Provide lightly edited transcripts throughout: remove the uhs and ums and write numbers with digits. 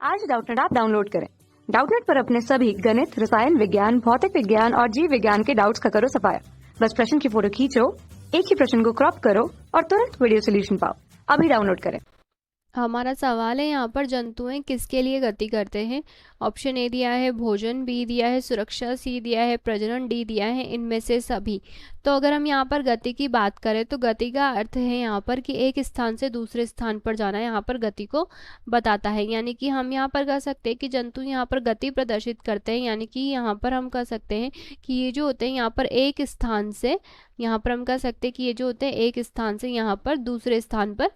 आज Doubtnut app download करें। Doubtnut पर अपने सभी गणित, रसायन विज्ञान, भौतिक विज्ञान और जीव विज्ञान के डाउट्स का करो सफाया। बस प्रश्न की फोटो खींचो, एक ही प्रश्न को क्रॉप करो और तुरंत वीडियो सोल्यूशन पाओ। अभी डाउनलोड करें। हमारा सवाल है यहाँ पर जंतुएं किसके लिए गति करते हैं। ऑप्शन ए दिया है भोजन, बी दिया है सुरक्षा, सी दिया है प्रजनन, डी दिया है इनमें से सभी। तो अगर हम यहाँ पर गति की बात करें तो गति का अर्थ है यहाँ पर कि एक स्थान से दूसरे स्थान पर जाना यहाँ पर गति को बताता है। यानी कि हम यहाँ पर कह सकते हैं कि जंतु यहाँ पर गति प्रदर्शित करते हैं। यानी कि यहाँ पर हम कह सकते हैं कि ये जो होते हैं यहाँ पर एक स्थान से, यहाँ पर हम कह सकते हैं कि ये जो होते हैं एक स्थान से यहाँ पर दूसरे स्थान पर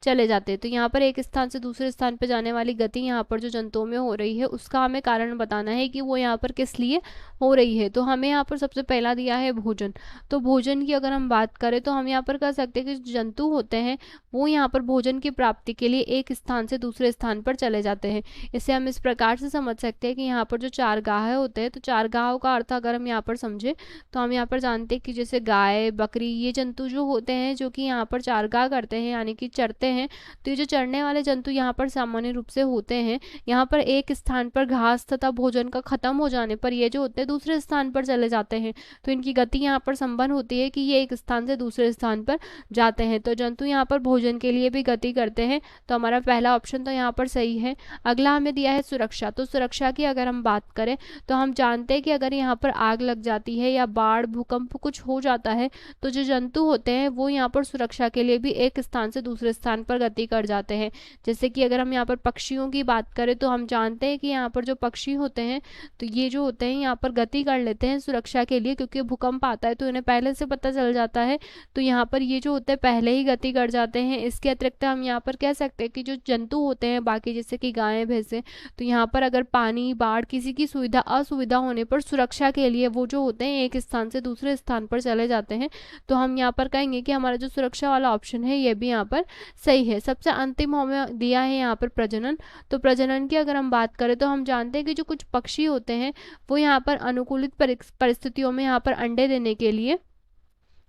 चले जाते हैं। तो यहाँ पर एक स्थान से दूसरे स्थान पर जाने वाली गति यहाँ पर जो जंतुओं में हो रही है उसका हमें कारण बताना है कि वो यहाँ पर किस लिए हो रही है। तो हमें यहाँ पर सबसे पहला दिया है भोजन। तो भोजन की अगर हम बात करें तो हम यहाँ पर कह सकते हैं कि जो जंतु होते हैं वो यहाँ पर भोजन की प्राप्ति के लिए एक स्थान से दूसरे स्थान पर चले जाते हैं। इसे हम इस प्रकार से समझ सकते हैं कि यहाँ पर जो चारगाह होते हैं, तो चारगाहों का अर्थ अगर हम यहाँ पर समझे तो हम यहाँ पर जानते हैं कि जैसे गाय, बकरी, ये जंतु जो होते हैं जो कि यहाँ पर चारगाह करते हैं यानी कि चरते हैं। तो ये जो चरने वाले जंतु यहाँ पर सामान्य रूप से होते हैं, यहाँ पर एक स्थान पर घास तथा भोजन का खत्म हो जाने पर ये जो होते हैं दूसरे स्थान पर चले जाते हैं। तो इनकी गति यहाँ पर संपन्न होती है कि ये एक स्थान से दूसरे स्थान पर जाते हैं। तो जंतु यहाँ पर भोजन के लिए भी गति करते हैं। तो हमारा पहला ऑप्शन तो यहाँ पर सही है। अगला हमें दिया है सुरक्षा। तो सुरक्षा की अगर हम बात करें तो हम जानते हैं कि अगर यहाँ पर आग लग जाती है या बाढ़, भूकंप कुछ हो जाता है तो जो जंतु होते हैं वो यहाँ पर सुरक्षा के लिए भी एक स्थान से दूसरे स्थान पर गति कर जाते हैं। जैसे कि अगर हम यहाँ पर पक्षियों की बात करें तो हम जानते हैं कि यहाँ पर जो पक्षी होते हैं तो ये जो होते हैं यहाँ पर गति कर लेते हैं सुरक्षा के लिए, क्योंकि भूकंप आता है तो इन्हें पहले से पता चल जाता है। तो यहाँ पर ये जो होते हैं पहले ही गति कर जाते हैं। इसके अतिरिक्त हम यहाँ पर कह सकते हैं कि जो जंतु होते हैं बाकी जैसे कि गायें, भैंसें, तो यहाँ पर अगर पानी, बाढ़, किसी की सुविधा असुविधा होने पर सुरक्षा के लिए वो जो होते हैं एक स्थान से दूसरे स्थान पर चले जाते हैं। तो हम यहाँ पर कहेंगे कि हमारा जो सुरक्षा वाला ऑप्शन है ये भी यहाँ पर सही है। सबसे अंतिम हमें दिया है यहाँ पर प्रजनन। तो प्रजनन की अगर हम बात करें तो हम जानते हैं कि जो कुछ पक्षी होते हैं वो यहाँ पर अनुकूलित परिस्थितियों में यहाँ पर अंडे देने के लिए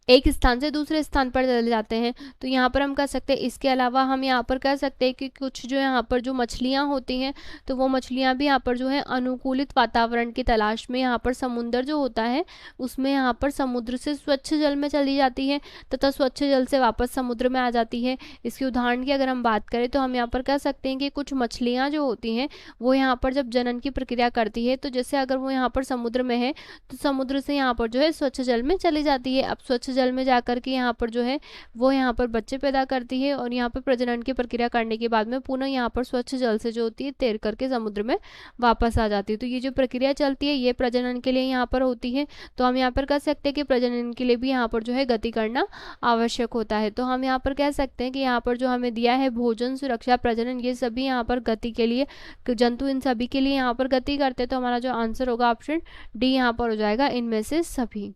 एक स्थान से दूसरे स्थान पर चले जाते हैं। तो यहाँ पर हम कह सकते हैं, इसके अलावा हम यहाँ पर कह सकते हैं कि कुछ जो यहाँ पर जो मछलियाँ होती हैं तो वो मछलियाँ भी यहाँ पर जो है अनुकूलित वातावरण की तलाश में यहाँ पर समुद्र जो होता है उसमें यहाँ पर समुद्र से स्वच्छ जल में चली जाती है तथा स्वच्छ जल से वापस समुद्र में आ जाती है। इसके उदाहरण की अगर हम बात करें तो हम यहाँ पर कह सकते हैं कि कुछ मछलियाँ जो होती हैं वो यहाँ पर जब जनन की प्रक्रिया करती है तो जैसे अगर वो यहाँ पर समुद्र में है तो समुद्र से यहाँ पर जो है स्वच्छ जल में चली जाती है। अब स्वच्छ जल में जाकर के यहाँ पर जो है वो यहाँ पर बच्चे पैदा करती है और यहाँ पर प्रजनन की प्रक्रिया करने के बाद में पुनः यहाँ पर स्वच्छ जल से जो होती है तैर करके समुद्र में वापस आ जाती है। तो ये जो प्रक्रिया चलती है ये प्रजनन के लिए यहाँ पर होती है। तो हम यहाँ पर कह सकते हैं कि प्रजनन के लिए भी यहाँ पर जो है गति करना आवश्यक होता है। तो हम यहाँ पर कह सकते हैं कि यहाँ पर जो हमें दिया है भोजन, सुरक्षा, प्रजनन, ये सभी यहाँ पर गति के लिए, जंतु इन सभी के लिए यहाँ पर गति करते हैं। तो हमारा जो आंसर होगा ऑप्शन डी यहाँ पर हो जाएगा, इनमें से सभी।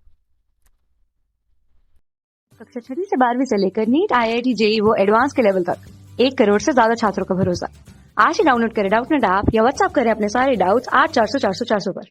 कक्षा 6 से 12वीं से लेकर नीट, IIT, JEE वो एडवांस के लेवल तक 1 करोड़ से ज्यादा छात्रों का भरोसा। आज ही डाउनलोड करें डाउटनेट ऐप या व्हाट्सएप करें अपने सारे डाउट्स 8400 400 400 पर।